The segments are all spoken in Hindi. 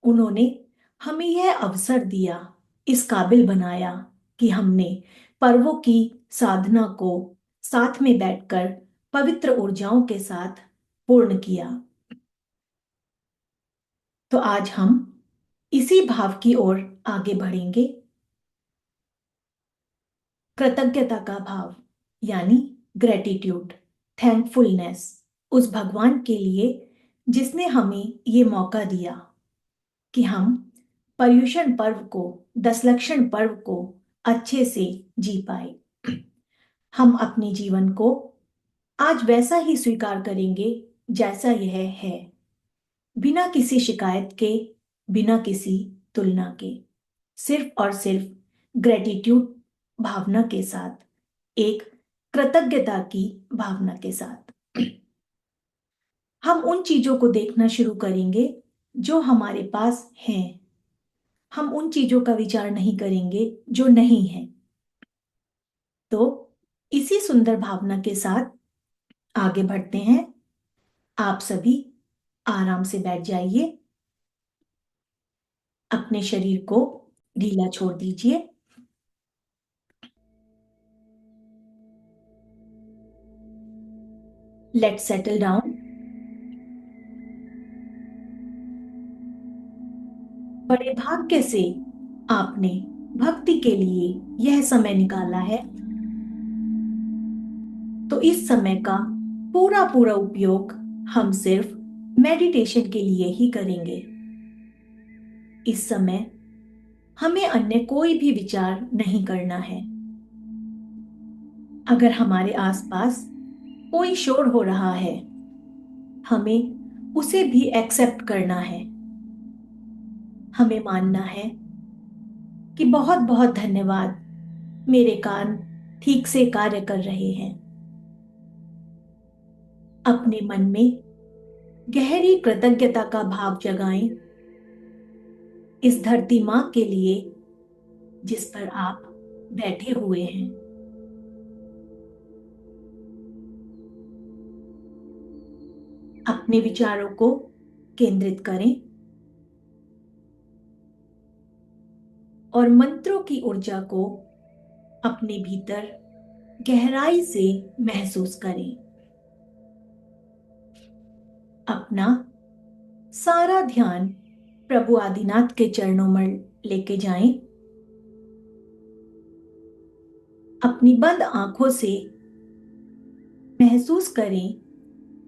उन्होंने हमें यह अवसर दिया, इस काबिल बनाया कि हमने पर्वों की साधना को साथ में बैठकर पवित्र ऊर्जाओं के साथ पूर्ण किया। तो आज हम इसी भाव की ओर आगे बढ़ेंगे। कृतज्ञता का भाव यानी ग्रेटिट्यूड, थैंकफुलनेस उस भगवान के लिए जिसने हमें ये मौका दिया कि हम पर्युषण पर्व को, दशलक्षण पर्व को अच्छे से जी पाए। हम अपने जीवन को आज वैसा ही स्वीकार करेंगे जैसा यह है, बिना किसी शिकायत के, बिना किसी तुलना के, सिर्फ और सिर्फ ग्रेटिट्यूड भावना के साथ, एक कृतज्ञता की भावना के साथ हम उन चीजों को देखना शुरू करेंगे जो हमारे पास हैं। हम उन चीजों का विचार नहीं करेंगे जो नहीं है। तो इसी सुंदर भावना के साथ आगे बढ़ते हैं। आप सभी आराम से बैठ जाइए, अपने शरीर को ढीला छोड़ दीजिए। Let's settle down. बड़े भाग्य से आपने भक्ति के लिए यह समय निकाला है, तो इस समय का पूरा पूरा उपयोग हम सिर्फ मेडिटेशन के लिए ही करेंगे। इस समय हमें अन्य कोई भी विचार नहीं करना है। अगर हमारे आसपास कोई शोर हो रहा है, हमें उसे भी एक्सेप्ट करना है। हमें मानना है कि बहुत बहुत धन्यवाद, मेरे कान ठीक से कार्य कर रहे हैं। अपने मन में गहरी कृतज्ञता का भाव जगाएं इस धरती माँ के लिए जिस पर आप बैठे हुए हैं। अपने विचारों को केंद्रित करें और मंत्रों की ऊर्जा को अपने भीतर गहराई से महसूस करें। अपना सारा ध्यान प्रभु आदिनाथ के चरणों में लेके जाएं। अपनी बंद आंखों से महसूस करें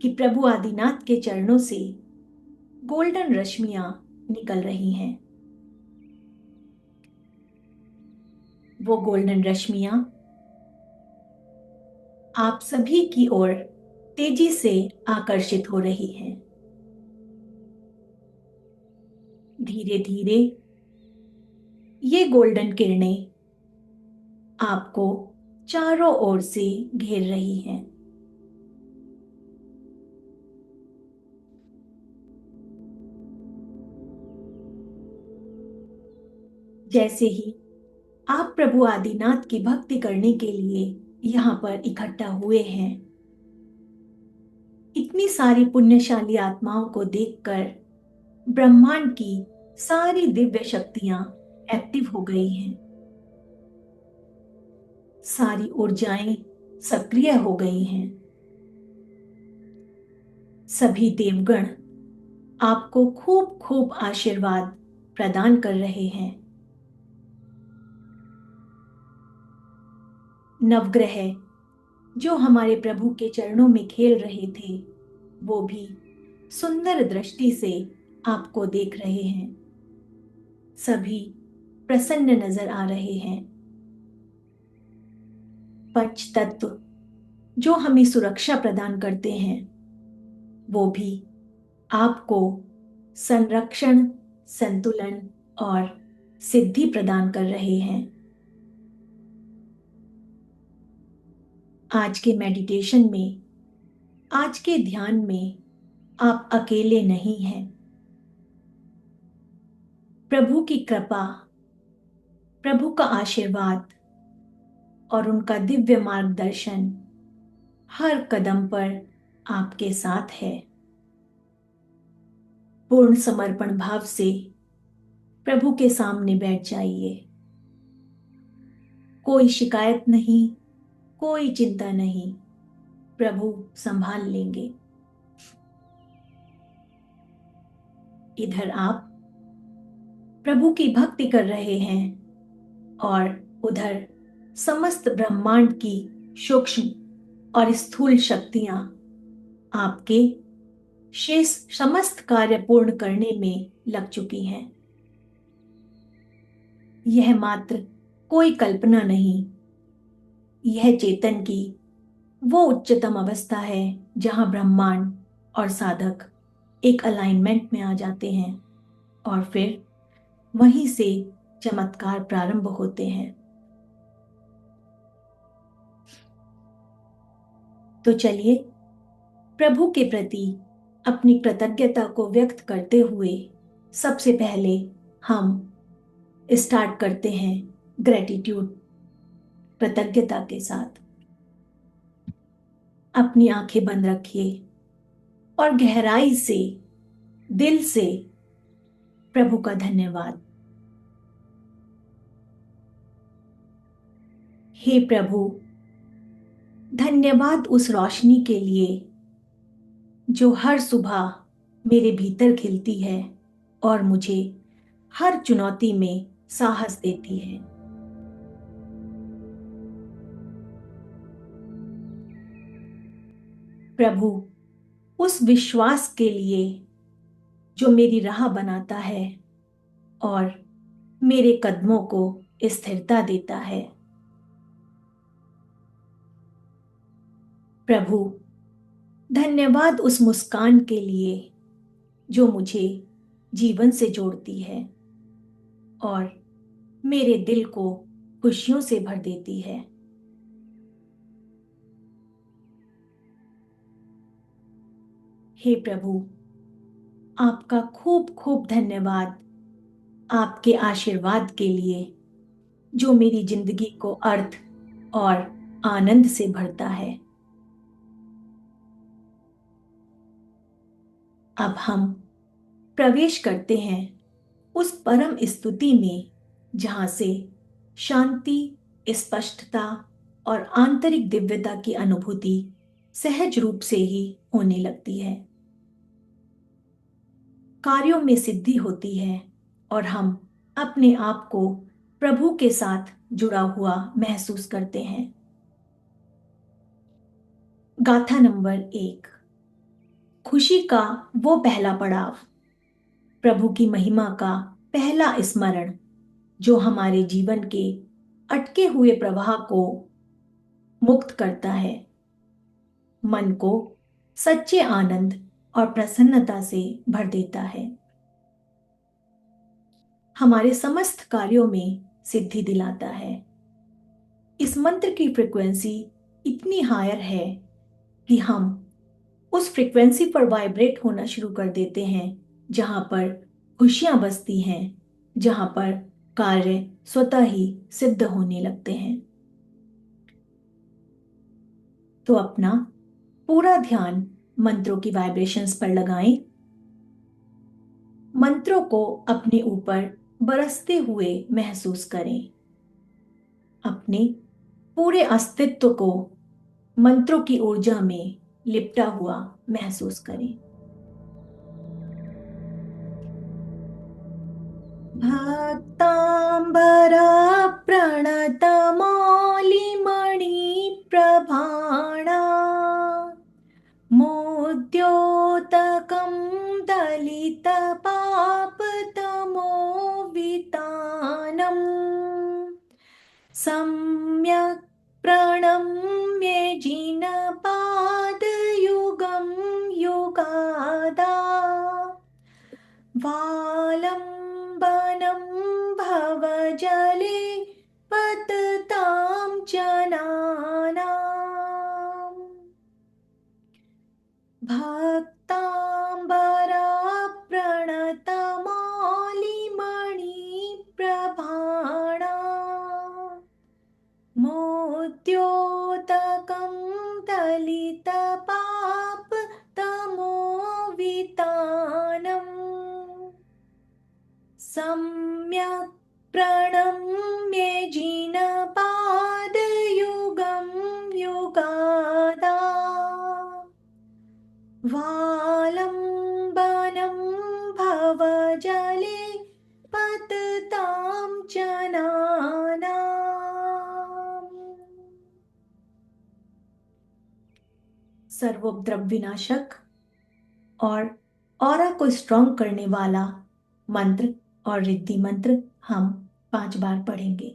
कि प्रभु आदिनाथ के चरणों से गोल्डन रश्मियां निकल रही हैं। वो गोल्डन रश्मियां आप सभी की ओर तेजी से आकर्षित हो रही हैं। धीरे धीरे ये गोल्डन किरणें आपको चारों ओर से घेर रही हैं। जैसे ही आप प्रभु आदिनाथ की भक्ति करने के लिए यहाँ पर इकट्ठा हुए हैं, इतनी सारी पुण्यशाली आत्माओं को देखकर ब्रह्मांड की सारी दिव्य शक्तियां एक्टिव हो गई हैं। सारी ऊर्जाएं सक्रिय हो गई हैं। सभी देवगण आपको खूब खूब आशीर्वाद प्रदान कर रहे हैं। नवग्रह जो हमारे प्रभु के चरणों में खेल रहे थे, वो भी सुंदर दृष्टि से आपको देख रहे हैं। सभी प्रसन्न नजर आ रहे हैं। पंच तत्व जो हमें सुरक्षा प्रदान करते हैं, वो भी आपको संरक्षण, संतुलन और सिद्धि प्रदान कर रहे हैं। आज के मेडिटेशन में, आज के ध्यान में आप अकेले नहीं हैं। प्रभु की कृपा, प्रभु का आशीर्वाद और उनका दिव्य मार्गदर्शन हर कदम पर आपके साथ है। पूर्ण समर्पण भाव से प्रभु के सामने बैठ जाइए। कोई शिकायत नहीं, कोई चिंता नहीं, प्रभु संभाल लेंगे। इधर आप प्रभु की भक्ति कर रहे हैं और उधर समस्त ब्रह्मांड की सूक्ष्म और स्थूल शक्तियां आपके शेष समस्त कार्य पूर्ण करने में लग चुकी हैं। यह मात्र कोई कल्पना नहीं, यह चेतन की वो उच्चतम अवस्था है जहां ब्रह्मांड और साधक एक अलाइनमेंट में आ जाते हैं और फिर वहीं से चमत्कार प्रारंभ होते हैं। तो चलिए प्रभु के प्रति अपनी कृतज्ञता को व्यक्त करते हुए सबसे पहले हम स्टार्ट करते हैं ग्रेटिट्यूड, कृतज्ञता के साथ। अपनी आंखें बंद रखिए और गहराई से, दिल से प्रभु का धन्यवाद। हे प्रभु, धन्यवाद उस रोशनी के लिए जो हर सुबह मेरे भीतर खिलती है और मुझे हर चुनौती में साहस देती है। प्रभु, उस विश्वास के लिए जो मेरी राह बनाता है और मेरे कदमों को स्थिरता देता है। प्रभु, धन्यवाद उस मुस्कान के लिए जो मुझे जीवन से जोड़ती है और मेरे दिल को खुशियों से भर देती है। हे प्रभु, आपका खूब खूब धन्यवाद आपके आशीर्वाद के लिए जो मेरी जिंदगी को अर्थ और आनंद से भरता है। अब हम प्रवेश करते हैं उस परम स्तुति में जहां से शांति, स्पष्टता और आंतरिक दिव्यता की अनुभूति सहज रूप से ही होने लगती है। कार्यों में सिद्धि होती है और हम अपने आप को प्रभु के साथ जुड़ा हुआ महसूस करते हैं। गाथा नंबर 1, खुशी का वो पहला पड़ाव, प्रभु की महिमा का पहला स्मरण जो हमारे जीवन के अटके हुए प्रवाह को मुक्त करता है, मन को सच्चे आनंद और प्रसन्नता से भर देता है, हमारे समस्त कार्यों में सिद्धि दिलाता है। इस मंत्र की फ्रीक्वेंसी इतनी हायर है कि हम उस फ्रीक्वेंसी पर वाइब्रेट होना शुरू कर देते हैं जहां पर खुशियां बसती हैं, जहां पर कार्य स्वतः ही सिद्ध होने लगते हैं। तो अपना पूरा ध्यान मंत्रों की वाइब्रेशंस पर लगाएं। मंत्रों को अपने ऊपर बरसते हुए महसूस करें। अपने पूरे अस्तित्व को मंत्रों की ऊर्जा में लिपटा हुआ महसूस करें। भक्तांबरा प्रणतमौलिमणिप्रभाणा मोद्योतकं दलितपापतमोवितानम् सम्यक् प्रणम्य जिनपादयुगं युगादा वालम्बनं भवजले पततां जनानाम् भक्तांबरा प्रणतमौलिमणिप्रभाणा मोद्योतकं दलितपापतमोवितानम् सम्यक् प्रणम्य जिनपादयुगं युगादा वालम्बनं भवजले पततां जनानाम्। सर्वोपद्रव विनाशक और ऑरा को स्ट्रॉन्ग करने वाला मंत्र और रिद्धि मंत्र हम 5 बार पढ़ेंगे।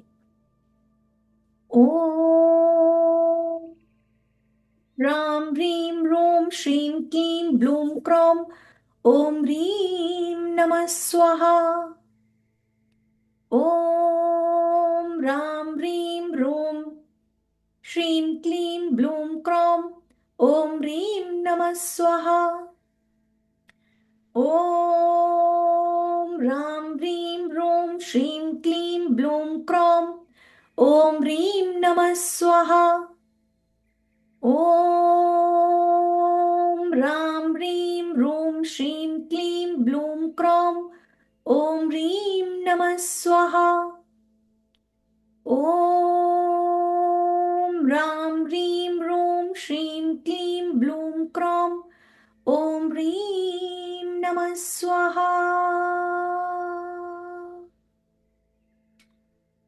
ओम राम ह्रीं रूं श्रीं क्लीं ब्लूं क्रों ओम ह्रीं नमः स्वाहा। ओम राम ह्रीं रूं श्रीं क्लीं ब्लूं क्रों ओम ह्रीं नमः स्वाहा। ओम राम ह्रीं रूं श्रीं क्लीं ब्लूं क्रों ओम ह्रीं नमः स्वाहा। ओम राम ह्रीं रूं श्रीं क्लीं ब्लूं क्रों ओम ह्रीं नमः स्वाहा। ओम राम ह्रीं रूं श्रीं क्लीं ब्लूं क्रों ओम ह्रीं नमः स्वाहा।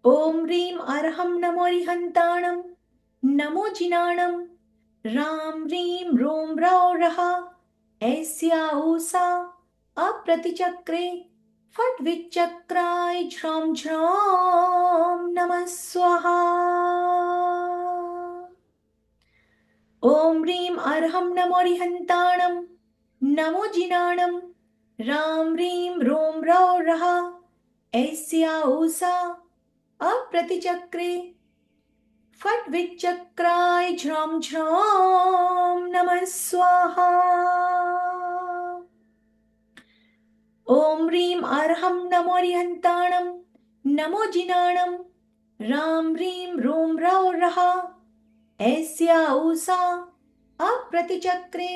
ओम ह्रीं अर्हं नमो रिहन्ताणं नमो जिनाणं राम ह्रीं रूं रौ रः ऐस्या ऊषा अप्रतिचक्रे फट् विचक्राय झ्रौं झ्रौं नमः स्वाहा। ओम ह्रीं अर्हं नमो रिहन्ताणं नमो जिनाणं राम ह्रीं रूं रौ रः ऐस्या ऊषा अप्रतिचक्रे फट् विचक्राय झ्रौं झ्रौं नमः स्वाहा। ओम ह्रीं अर्हं नमो रिहन्ताणं नमो जिनाणं राम ह्रीं रूं रौ रः ऐस्या ऊषा अप्रतिचक्रे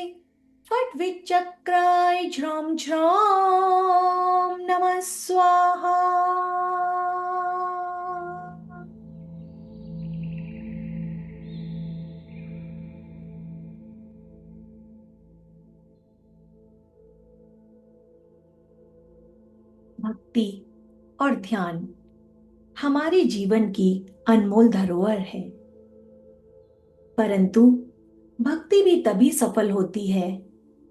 फट् विचक्राय झ्रौं झ्रौं नमः स्वाहा। भक्ति और ध्यान हमारे जीवन की अनमोल धरोहर है, परंतु भक्ति भी तभी सफल होती है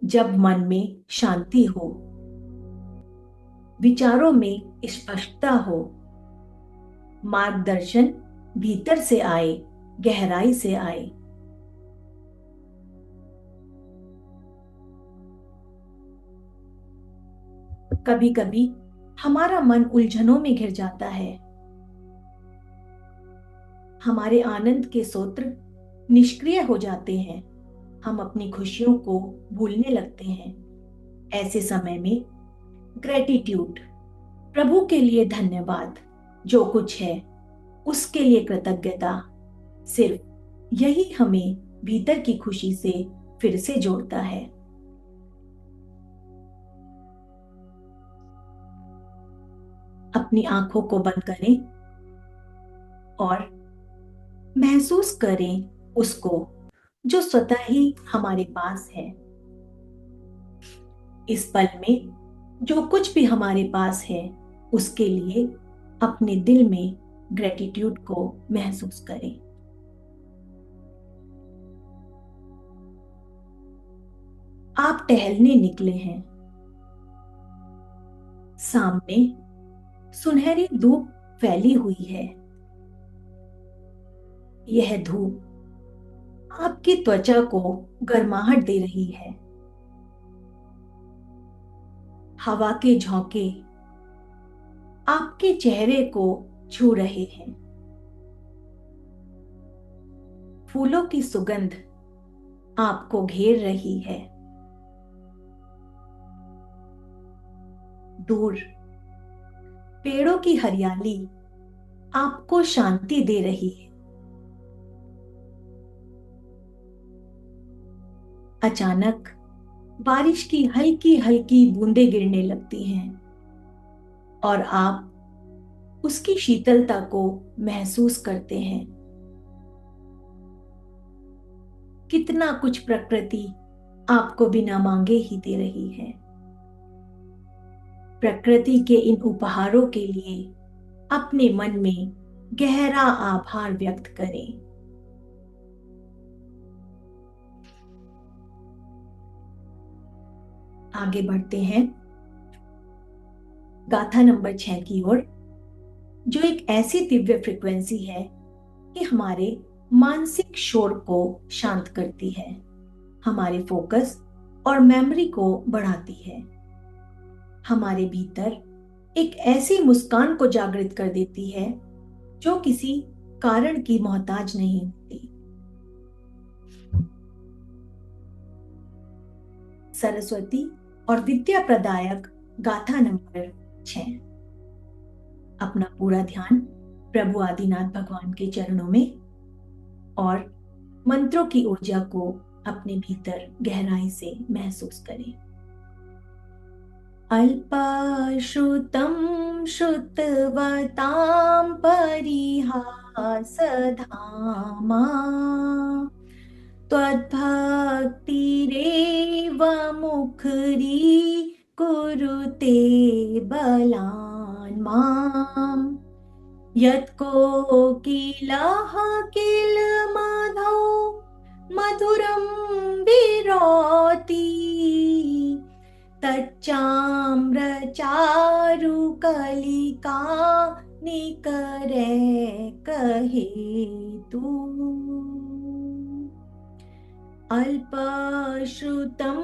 जब मन में शांति हो, विचारों में स्पष्टता हो, मार्गदर्शन भीतर से आए, गहराई से आए। कभी कभी हमारा मन उलझनों में घिर जाता है, हमारे आनंद के स्रोत निष्क्रिय हो जाते हैं, हम अपनी खुशियों को भूलने लगते हैं। ऐसे समय में ग्रेटिट्यूड, प्रभु के लिए धन्यवाद, जो कुछ है उसके लिए कृतज्ञता, सिर्फ यही हमें भीतर की खुशी से फिर से जोड़ता है। अपनी आंखों को बंद करें और महसूस करें उसको जो स्वतः ही हमारे पास है। इस पल में जो कुछ भी हमारे पास है उसके लिए अपने दिल में ग्रेटिट्यूड को महसूस करें। आप टहलने निकले हैं, सामने सुनहरी धूप फैली हुई है। यह धूप आपकी त्वचा को गर्माहट दे रही है। हवा के झोंके आपके चेहरे को छू रहे हैं। फूलों की सुगंध आपको घेर रही है। दूर पेड़ों की हरियाली आपको शांति दे रही है। अचानक बारिश की हल्की हल्की बूंदें गिरने लगती हैं। और आप उसकी शीतलता को महसूस करते हैं। कितना कुछ प्रकृति आपको बिना मांगे ही दे रही है। प्रकृति के इन उपहारों के लिए अपने मन में गहरा आभार व्यक्त करें। आगे बढ़ते हैं गाथा नंबर 6 की ओर, जो एक ऐसी दिव्य फ्रीक्वेंसी है कि हमारे मानसिक शोर को शांत करती है, हमारे फोकस और मेमोरी को बढ़ाती है, हमारे भीतर एक ऐसी मुस्कान को जागृत कर देती है जो किसी कारण की मोहताज नहीं होती। सरस्वती और विद्या प्रदायक गाथा नंबर 6। अपना पूरा ध्यान प्रभु आदिनाथ भगवान के चरणों में और मंत्रों की ऊर्जा को अपने भीतर गहराई से महसूस करें। अल्पश्रुतं श्रुतवतां परिहासधामा त्वद्भक्तिरेव मुखरी कुरुते बलान् माम्। यत्कोकिलः किलमधौ मधुरं विरोति तच्चाम्रचारुकलिका निकरे कहेतु। अल्पश्रुतं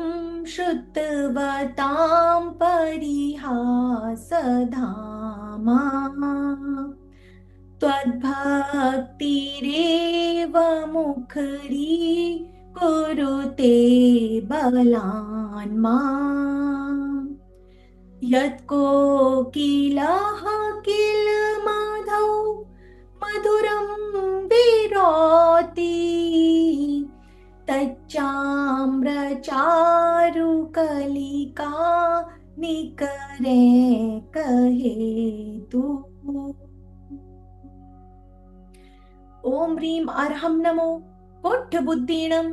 श्रुतवतां परिहासधामा त्वद्भक्तिरेव मुखरी कुरुते बलान् माम्। यत्कोकिलः किलमधौ मधुरं विरोति तच्चाम्रचारुकलिका निकरे कहेतु। ओम ह्रीं अर्हं नमो कोट्ठबुद्धिणं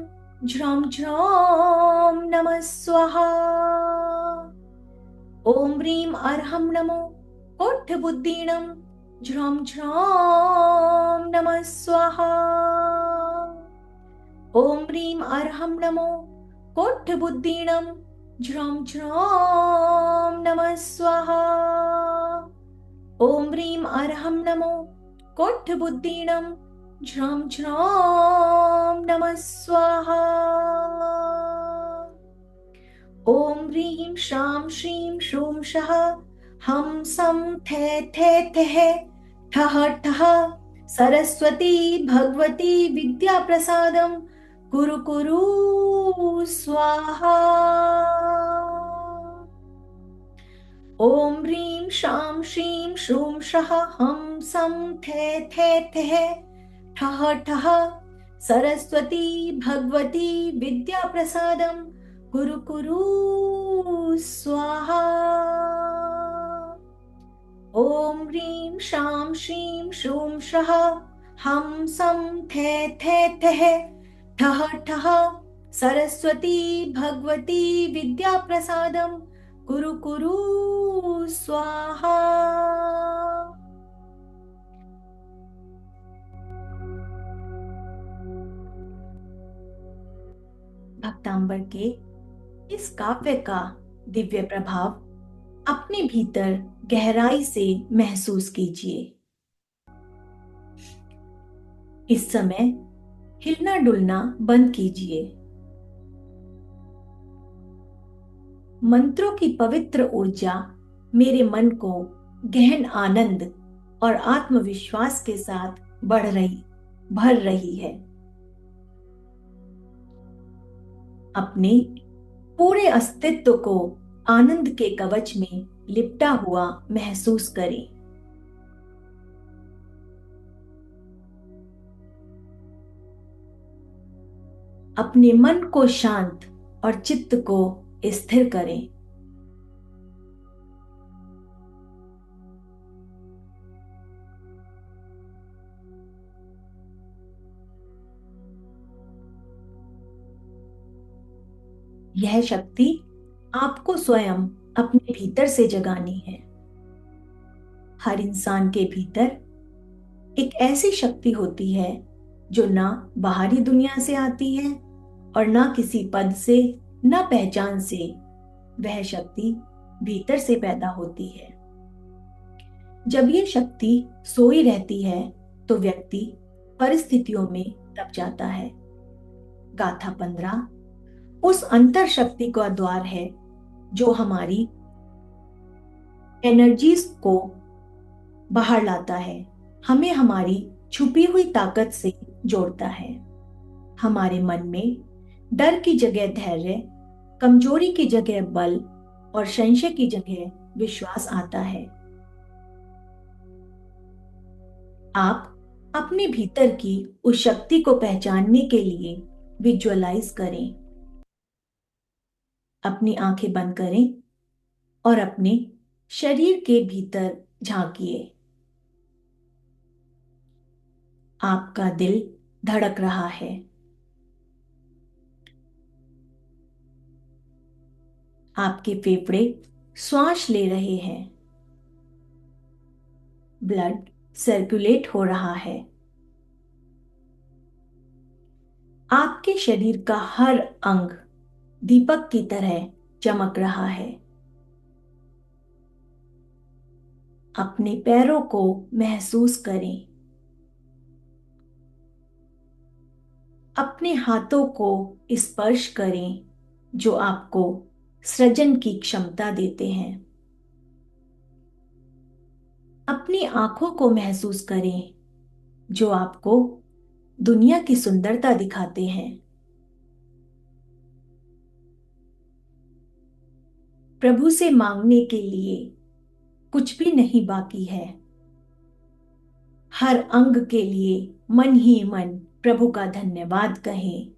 झ्रौं झ्रौं नमः स्वाहा। ओम ह्रीं अर्हं नमो कोट्ठबुद्धिणं झ्रौं झ्रौं नमः स्वाहा। ओम ह्रीं अर्हं नमो कोट्ठबुद्धिणं झ्रौं झ्रौं नमः स्वाहा। ओम ह्रीं अर्हं नमो कोट्ठबुद्धिणं झ्रौं झ्रौं नमः स्वाहा। ओम ह्रीं श्रां श्रीं श्रूं शः हं सं थे थे थेः ठः ठः सरस्वती भगवती विद्या प्रसादं कुरु कुरु स्वाहा। ओम ह्रीं श्रां श्रीं श्रूं शः हं सं थे थे थेः ठः ठः सरस्वती भगवती विद्या प्रसादं कुरु कुरु स्वाहा। ओम ह्रीं श्रां श्रीं श्रूं शः हं सं थे थे थेः ठः ठः सरस्वती भगवती विद्या प्रसादं कुरु कुरु स्वाहा। भक्तांबर के इस काव्य का दिव्य प्रभाव अपने भीतर गहराई से महसूस कीजिए। इस समय हिलना डुलना बंद कीजिए। मंत्रों की पवित्र ऊर्जा मेरे मन को गहन आनंद और आत्मविश्वास के साथ भर रही है। अपने पूरे अस्तित्व को आनंद के कवच में लिपटा हुआ महसूस करें। अपने मन को शांत और चित्त को स्थिर करें। यह शक्ति आपको स्वयं अपने भीतर से जगानी है। हर इंसान के भीतर एक ऐसी शक्ति होती है जो ना बाहरी दुनिया से आती है और ना किसी पद से, ना पहचान से। वह शक्ति भीतर से पैदा होती है। जब ये शक्ति सोई रहती है तो व्यक्ति परिस्थितियों में दब जाता है। गाथा 15 उस अंतर शक्ति का द्वार है जो हमारी एनर्जीज को बाहर लाता है, हमें हमारी छुपी हुई ताकत से जोड़ता है। हमारे मन में डर की जगह धैर्य, कमजोरी की जगह बल और संशय की जगह विश्वास आता है। आप अपने भीतर की उस शक्ति को पहचानने के लिए विजुअलाइज करें। अपनी आंखें बंद करें और अपने शरीर के भीतर झांकिए। आपका दिल धड़क रहा है। आपके फेफड़े श्वास ले रहे हैं। ब्लड सर्कुलेट हो रहा है। आपके शरीर का हर अंग दीपक की तरह चमक रहा है। अपने पैरों को महसूस करें। अपने हाथों को स्पर्श करें जो आपको सृजन की क्षमता देते हैं। अपनी आंखों को महसूस करें जो आपको दुनिया की सुंदरता दिखाते हैं। प्रभु से मांगने के लिए कुछ भी नहीं बाकी है। हर अंग के लिए मन ही मन प्रभु का धन्यवाद कहें।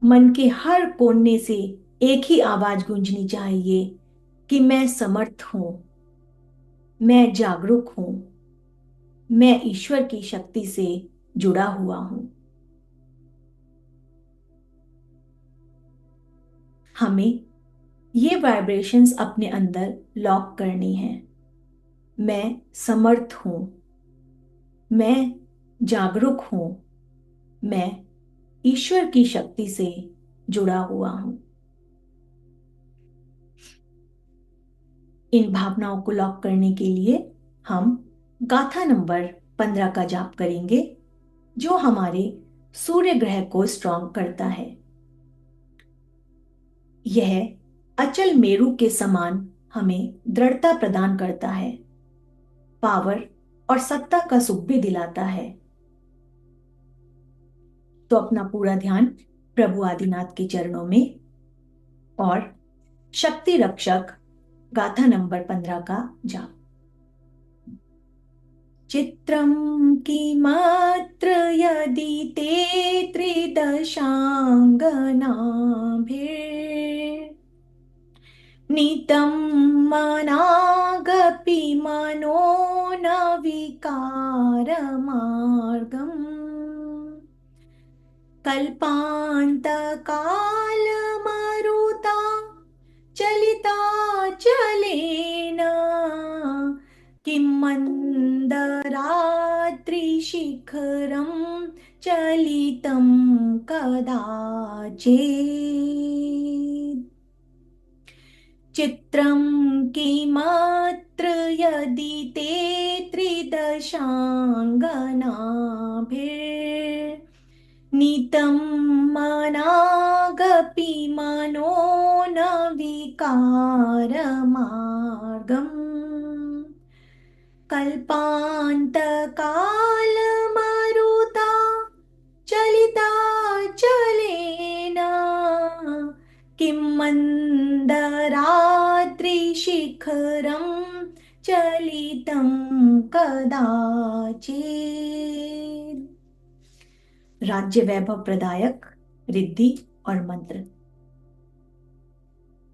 मन के हर कोने से एक ही आवाज गूंजनी चाहिए कि मैं समर्थ हूं, मैं जागरूक हूं, मैं ईश्वर की शक्ति से जुड़ा हुआ हूं। हमें ये वाइब्रेशंस अपने अंदर लॉक करनी है। मैं समर्थ हूं, मैं जागरूक हूं, मैं ईश्वर की शक्ति से जुड़ा हुआ हूं। इन भावनाओं को लॉक करने के लिए हम गाथा नंबर 15 का जाप करेंगे जो हमारे सूर्य ग्रह को स्ट्रॉन्ग करता है। यह अचल मेरू के समान हमें दृढ़ता प्रदान करता है, पावर और सत्ता का सुख भी दिलाता है। तो अपना पूरा ध्यान प्रभु आदिनाथ के चरणों में और शक्ति रक्षक गाथा नंबर 15 का जाप। चित्रं किमात्र यदि ते त्रिदशाङ्गनाभिर्नीतं मनागपि मनो न विकारमार्गम् कल्पान्तकालमरुता चलिता चलेन किं मन्दरात्रिशिखरं चलितं कदाचित् चित्रं किमत्र यदि ते त्रिदशाङ्गनाभिर्नीतं मनागपि मनो न विकारमार्गम् कल्पान्तकालमरुता चलिता चलेन किं मन्दरात्रिशिखरं चलितं कदाचित्। राज्य वैभव प्रदायक रिद्धि और मंत्र।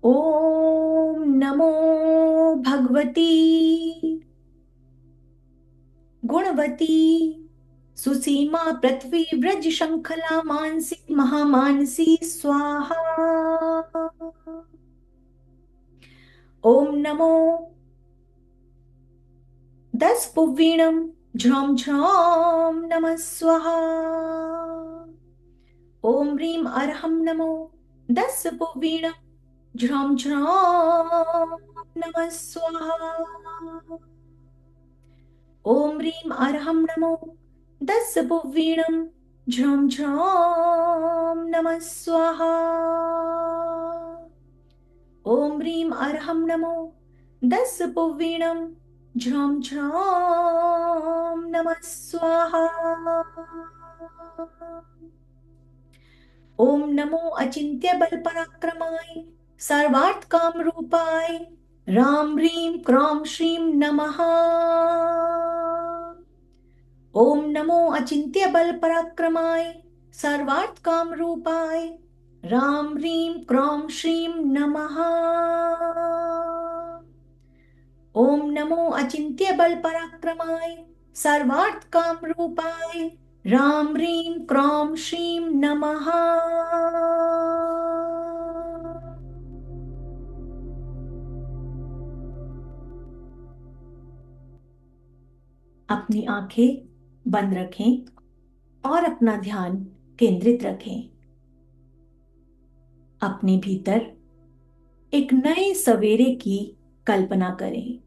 ओम नमो भगवती गुणवती सुसीमा पृथ्वी व्रज शंखला मानसी महामानसी स्वाहा। ओम नमो दस पुवीणम झ्रौम झ्रौम नमः स्वाहा। ओम ह्रीं अर्हं नमो दस पुवीणम झ्रौम झ्रौम नमः स्वाहा। ओम ह्रीं अर्हं नमो दस पुवीणम झ्रौम झ्रौम नमः स्वाहा। ओम ह्रीं अर्हं नमो दस पुवीणम झ्रौम झ्रौम नमः स्वाहा। ओम नमो अचिंत्य बल पराक्रमाय सर्वार्थ काम रूपाय राम ह्रीं क्रों श्रीं नमः। ओम नमो अचिंत्य बल पराक्रमाय सर्वार्थ काम रूपाय राम ह्रीं क्रों श्रीं नमः। ओम नमो अचिंत्य बल पराक्रमाय सर्वार्थ काम रूपाय राम ह्रीं क्रों श्रीं नमः। अपनी आंखें बंद रखें और अपना ध्यान केंद्रित रखें। अपने भीतर एक नए सवेरे की कल्पना करें,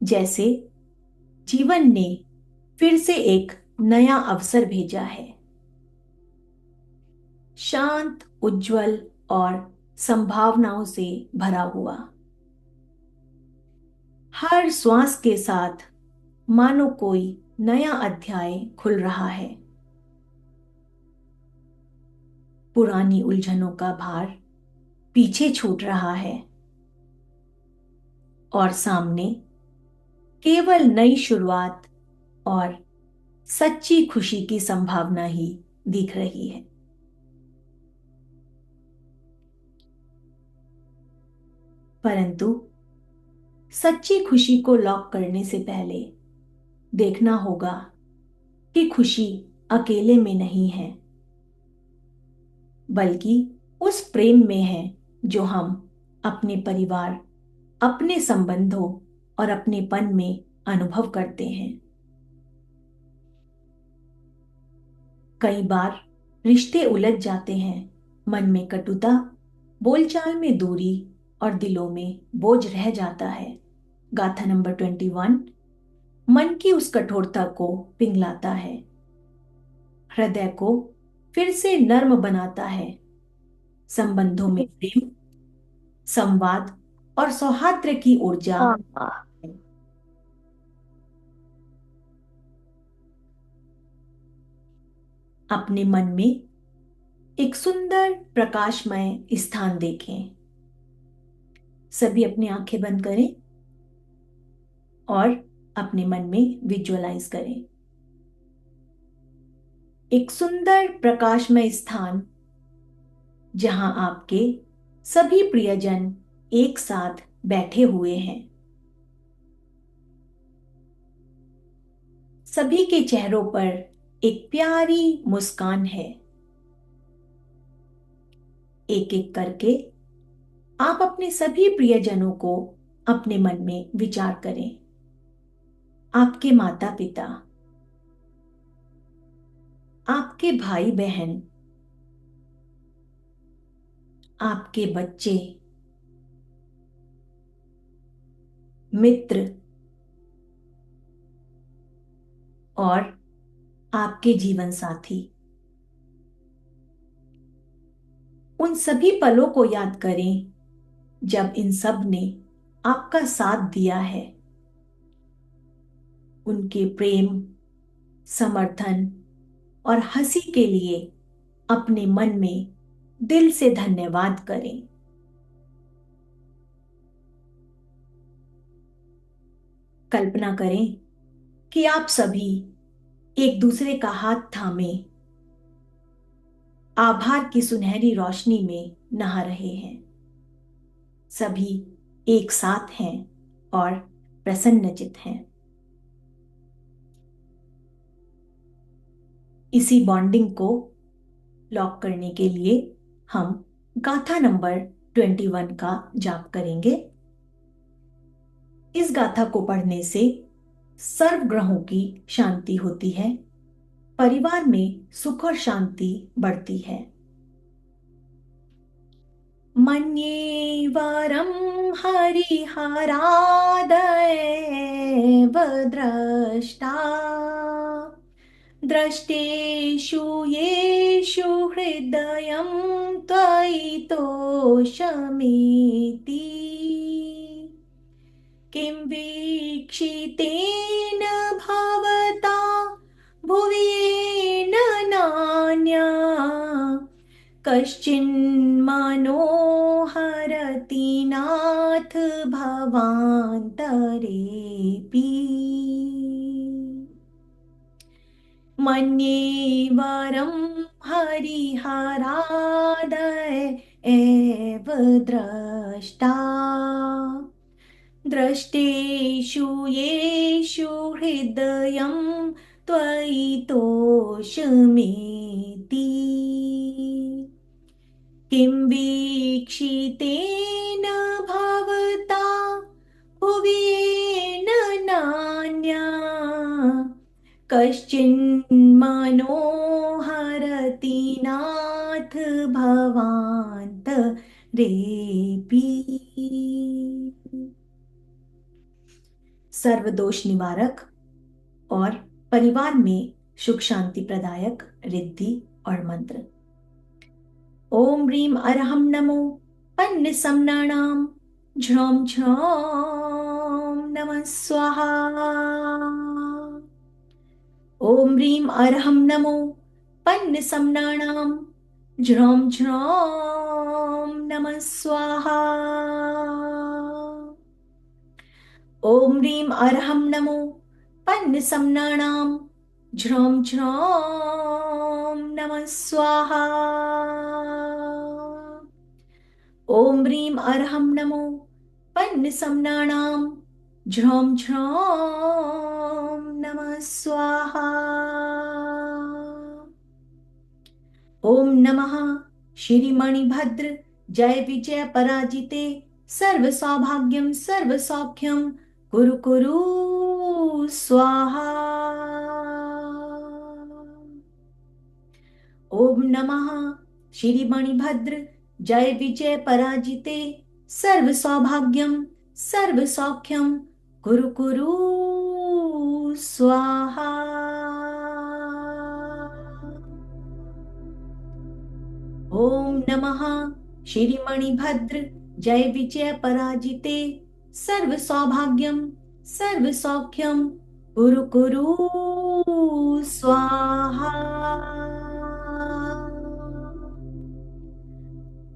जैसे जीवन ने फिर से एक नया अवसर भेजा है, शांत, उज्जवल और संभावनाओं से भरा हुआ। हर श्वास के साथ मानो कोई नया अध्याय खुल रहा है। पुरानी उलझनों का भार पीछे छूट रहा है और सामने केवल नई शुरुआत और सच्ची खुशी की संभावना ही दिख रही है। परंतु सच्ची खुशी को लॉक करने से पहले देखना होगा कि खुशी अकेले में नहीं है, बल्कि उस प्रेम में है जो हम अपने परिवार, अपने संबंधों और अपनेपन में अनुभव करते हैं। कई बार रिश्ते उलझ जाते हैं, मन में कटुता, बोलचाल में दूरी और दिलों में बोझ रह जाता है। गाथा नंबर 21 मन की उस कठोरता को पिघलाता है, हृदय को फिर से नर्म बनाता है। संबंधों में प्रेम, संवाद और सौहार्द की ऊर्जा है। अपने मन में एक सुंदर प्रकाशमय स्थान देखें। सभी अपनी आंखें बंद करें और अपने मन में विजुअलाइज करें एक सुंदर प्रकाशमय स्थान जहां आपके सभी प्रियजन एक साथ बैठे हुए हैं। सभी के चेहरों पर एक प्यारी मुस्कान है। एक एक करके आप अपने सभी प्रियजनों को अपने मन में विचार करें। आपके माता पिता, आपके भाई बहन, आपके बच्चे, मित्र और आपके जीवन साथी। उन सभी पलों को याद करें जब इन सब ने आपका साथ दिया है। उनके प्रेम, समर्थन और हंसी के लिए अपने मन में दिल से धन्यवाद करें। कल्पना करें कि आप सभी एक दूसरे का हाथ थामे आभार की सुनहरी रोशनी में नहा रहे हैं। सभी एक साथ हैं और प्रसन्नचित हैं। इसी बॉन्डिंग को लॉक करने के लिए हम गाथा नंबर 21 का जाप करेंगे। इस गाथा को पढ़ने से सर्व ग्रहों की शांति होती है, परिवार में सुख और शांति बढ़ती है। मन्ये वरं हरिहरादेव द्रष्टा द्रष्टेषु येषु हृदयं त्वयि तोषमिति किं वीक्षितेन भवता भुवि येन नान्या कश्चिन्मनो हरति नाथ भवान्तरेऽपि मन्ये वरं हरिहरादय एव द्रष्टा द्रष्टेषु येषु हृदयं त्वयि तोषमेति किं वीक्षितेन भवता भुवि येन नान्या कश्चिन्मनो हरति नाथ भवान्तरेऽपि। सर्वदोष निवारक और परिवार में सुख शांति प्रदायक रिद्धि और मंत्र। ओम ह्रीं अरहं नमो पन्नसम्नानां झ्रौं झ्रौं नमः स्वाहा। ओम ह्रीं अरहं नमो पन्नसम्नानां झ्रौं झ्रौं नमः स्वाहा। ओम ह्रीं अरहं नमो पन्नसम्नानां झ्रौं झ्रौं नमः स्वाहा। ओम ह्रीं अरहं नमो पन्नसम्नानां झ्रौं झ्रौं नमः स्वाहा। ओम नमः श्री मणिभद्र जय विजय पराजिते सर्व सौभाग्यम सर्व सौख्यम कुरु कुरु स्वाहा। ओम नमः श्री मणिभद्र जय विजय पराजिते सर्व सौभाग्यम सर्व सौख्यम कुरु कुरु स्वाहा। ओम नमः श्री मणिभद्र जय विजय पराजिते सर्व सौभाग्यम सर्व सौख्यम कुरु कुरु स्वाहा।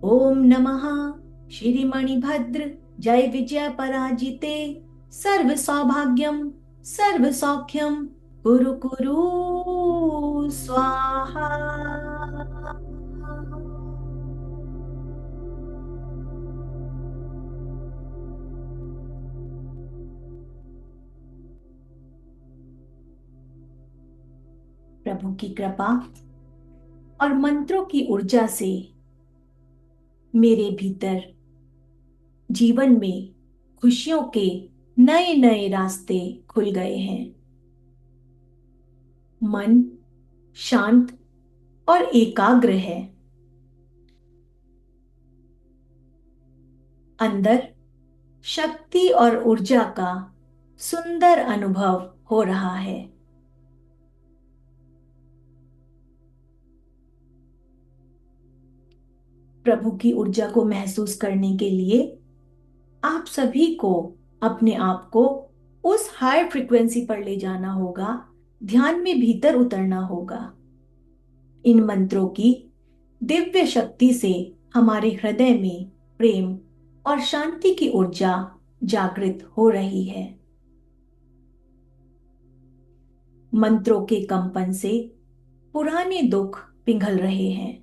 ओम नमः श्री मणिभद्र जय विजय पराजिते सर्व सौभाग्यम सर्व सौख्यम कुरु कुरु स्वाहा। प्रभु की कृपा और मंत्रों की ऊर्जा से मेरे भीतर जीवन में खुशियों के नए नए रास्ते खुल गए हैं। मन शांत और एकाग्र है। अंदर शक्ति और ऊर्जा का सुंदर अनुभव हो रहा है। प्रभु की ऊर्जा को महसूस करने के लिए आप सभी को अपने आप को उस हाई फ्रीक्वेंसी पर ले जाना होगा, ध्यान में भीतर उतरना होगा। इन मंत्रों की दिव्य शक्ति से हमारे हृदय में प्रेम और शांति की ऊर्जा जागृत हो रही है। मंत्रों के कंपन से पुराने दुख पिघल रहे हैं।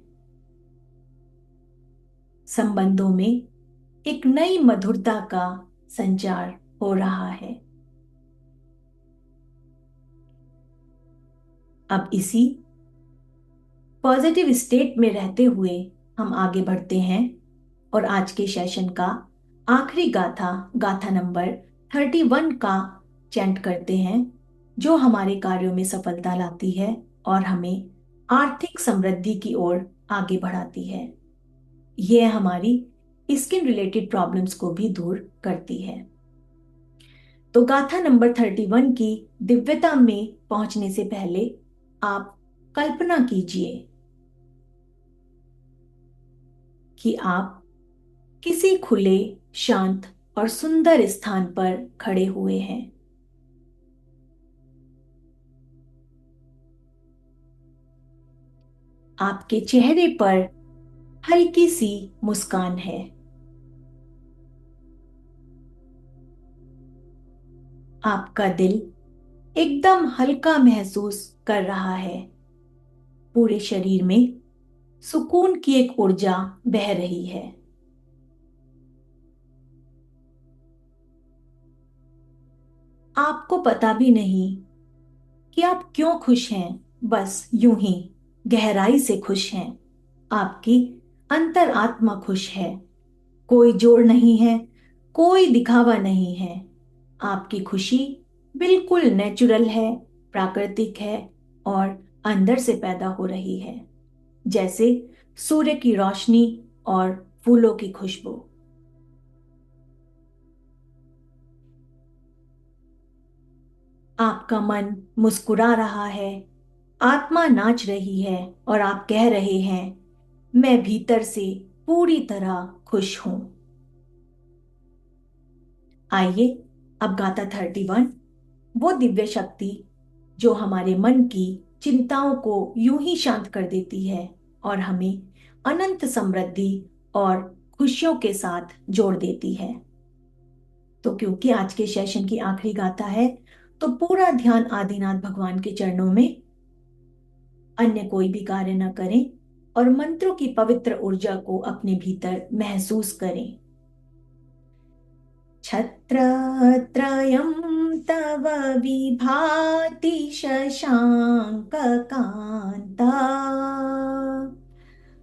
संबंधों में एक नई मधुरता का संचार हो रहा है। अब इसी पॉजिटिव स्टेट में रहते हुए हम आगे बढ़ते हैं और आज के सेशन का आखिरी गाथा, गाथा नंबर 31 का चैंट करते हैं, जो हमारे कार्यों में सफलता लाती है और हमें आर्थिक समृद्धि की ओर आगे बढ़ाती है। यह हमारी स्किन रिलेटेड प्रॉब्लम्स को भी दूर करती है। तो गाथा नंबर 31 की दिव्यता में पहुंचने से पहले आप कल्पना कीजिए कि आप किसी खुले, शांत और सुंदर स्थान पर खड़े हुए हैं। आपके चेहरे पर हल्की सी मुस्कान है। आपका दिल एकदम हल्का महसूस कर रहा है। पूरे शरीर में सुकून की एक ऊर्जा बह रही है। आपको पता भी नहीं कि आप क्यों खुश हैं, बस यूं ही गहराई से खुश हैं। आपकी अंतरात्मा खुश है। कोई जोड़ नहीं है, कोई दिखावा नहीं है। आपकी खुशी बिल्कुल नेचुरल है, प्राकृतिक है और अंदर से पैदा हो रही है, जैसे सूर्य की रोशनी और फूलों की खुशबू। आपका मन मुस्कुरा रहा है, आत्मा नाच रही है और आप कह रहे हैं, मैं भीतर से पूरी तरह खुश हूं। आइए अब गाथा 31, वो दिव्य शक्ति जो हमारे मन की चिंताओं को यूं ही शांत कर देती है और हमें अनंत समृद्धि और खुशियों के साथ जोड़ देती है। तो क्योंकि आज के सेशन की आखिरी गाथा है, तो पूरा ध्यान आदिनाथ भगवान के चरणों में, अन्य कोई भी कार्य न करें और मंत्रों की पवित्र ऊर्जा को अपने भीतर महसूस करें। छत्रत्रयं तव विभाति शशाङ्ककान्ता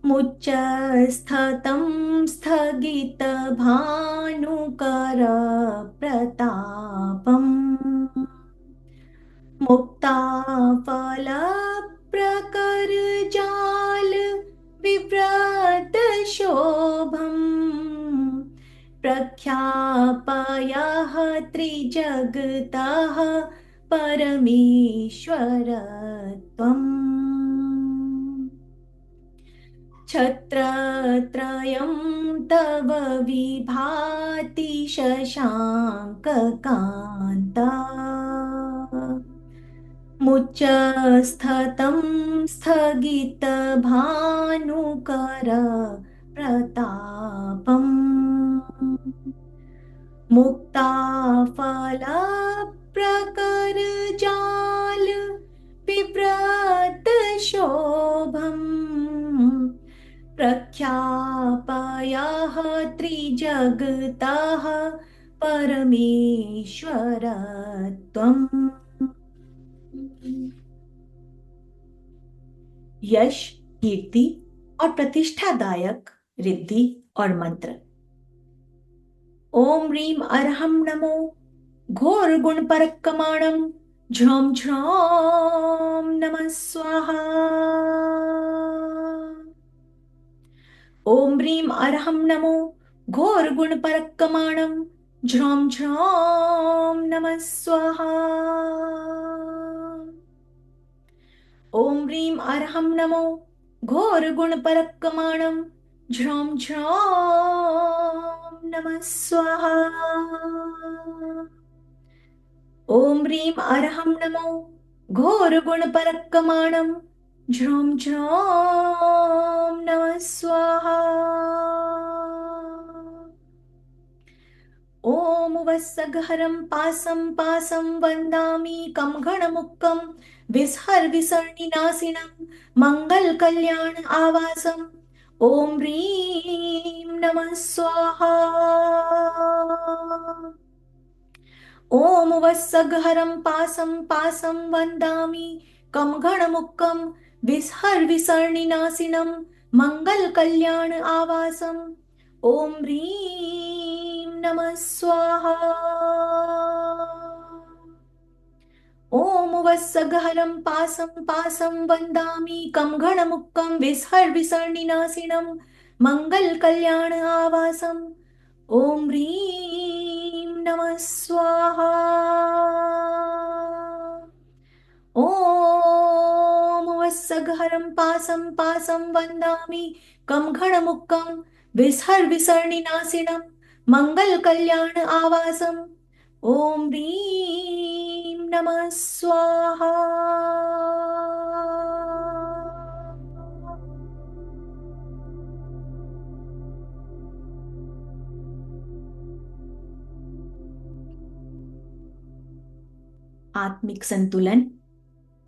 मुच्चस्थतं स्थगितभानुकर प्रतापम् मुक्ताफलप्रकरजाल विव्रत शोभम् प्रख्यापयः त्रिजगतः परमेश्वर त्वम्। छत्रत्रयं तव विभाति शशाङ्ककान्ता मुच्चस्थतं स्थगितभानुकर प्रतापम् मुक्ताफलप्रकरजाल विव्रत शोभम् प्रख्यापयः त्रिजगतः परमेश्वर त्वम्। यश, कीर्ति और प्रतिष्ठादायक रिद्धि और मंत्र। ओम ह्रीम अरहम नमो घोर गुण परक्कमाणम झ्रौम झ्रौम नमः स्वाहा। ओम ह्रीम अरहम नमो घोर गुण परक्कमाणम झ्रौम झ्रौम नमः स्वाहा। ओम ह्रीम अरहम नमो घोर गुण परक्कमाणम झ्रौम झ्रौम नमः स्वाहा। ओम ह्रीम अरहम नमो घोर गुण परक्कमाणम झ्रौम झ्रौम नमः स्वाहा। ओम वत्सगहरं पासं पासं वन्दामि कं गणमुक्कं विस्हर विसर्णिनाशिनं मंगल कल्याण आवासम्। ओम ह्रीं नमः स्वाहा। ओम वत्सगहरं पासं पासं वन्दामि कं गणमुक्कं विस्हर विसर्णिनाशिनं मंगल कल्याण आवासम ओम ह्रीं नमः स्वाहा। ओम वत्सगहरं पासं पासं वन्दामि कं घनमुक्कं विस्हर विसर्णिनाशिनं मंगल कल्याण आवासम ओम ह्रीं नमः स्वाहा। ॐ वत्सगहरं पासं पासं वन्दामि कं घनमुक्कं विस्हर विसर्णिनाशिनं मङ्गलकल्याण आवासम् ॐ ह्रीं नमः स्वाहा। आत्मिक संतुलन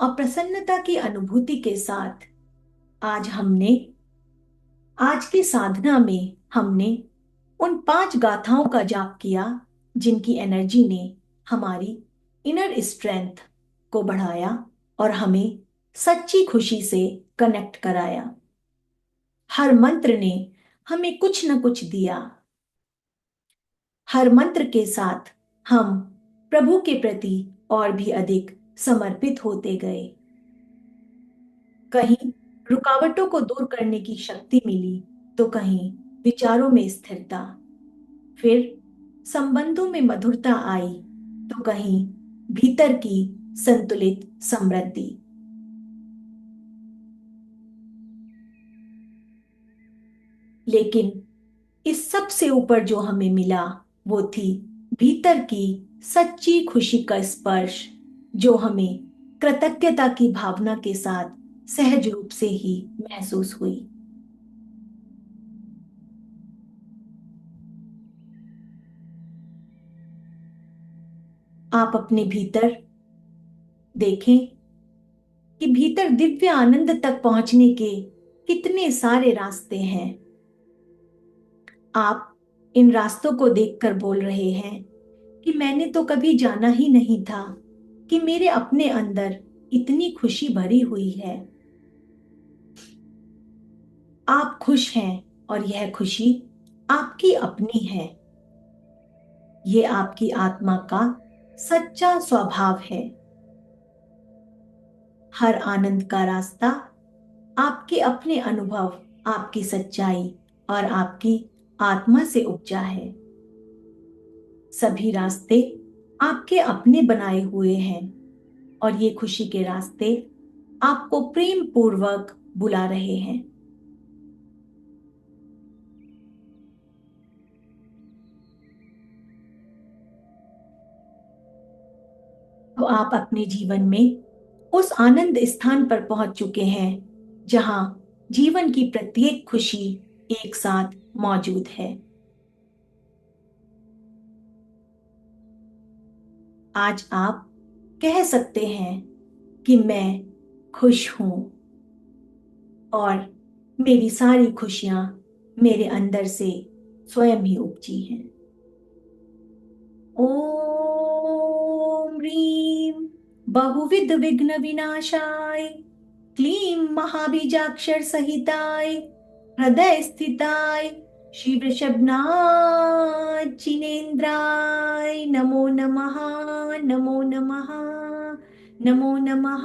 और प्रसन्नता की अनुभूति के साथ आज की साधना में हमने उन 5 गाथाओं का जाप किया जिनकी एनर्जी ने हमारी इनर स्ट्रेंथ को बढ़ाया और हमें सच्ची खुशी से कनेक्ट कराया। हर मंत्र ने हमें कुछ न कुछ दिया। हर मंत्र के साथ हम प्रभु के प्रति और भी अधिक समर्पित होते गए। कहीं रुकावटों को दूर करने की शक्ति मिली तो कहीं विचारों में स्थिरता, फिर संबंधों में मधुरता आई तो कहीं भीतर की संतुलित समृद्धि। लेकिन इस सब से ऊपर जो हमें मिला वो थी भीतर की सच्ची खुशी का स्पर्श, जो हमें कृतज्ञता की भावना के साथ सहज रूप से ही महसूस हुई। आप अपने भीतर देखें कि भीतर दिव्य आनंद तक पहुंचने के कितने सारे रास्ते हैं। आप इन रास्तों को देखकर बोल रहे हैं कि मैंने तो कभी जाना ही नहीं था कि मेरे अपने अंदर इतनी खुशी भरी हुई है। आप खुश हैं और यह खुशी आपकी अपनी है। ये आपकी आत्मा का सच्चा स्वभाव है। हर आनंद का रास्ता आपके अपने अनुभव, आपकी सच्चाई और आपकी आत्मा से उपजा है। सभी रास्ते आपके अपने बनाए हुए हैं और ये खुशी के रास्ते आपको प्रेम पूर्वक बुला रहे हैं। तो आप अपने जीवन में उस आनंद स्थान पर पहुंच चुके हैं जहां जीवन की प्रत्येक खुशी एक साथ मौजूद है। आज आप कह सकते हैं कि मैं खुश हूं और मेरी सारी खुशियां मेरे अंदर से स्वयं ही उपजी हैं। ओम ह्रीं बहुविध विघ्न विनाशाय क्लीं महाबीजाक्षर सहिताय हृदय स्थिताय श्री वृषभनाथ जिनेन्द्राय नमो नमः, नमो नमः, नमो नमः।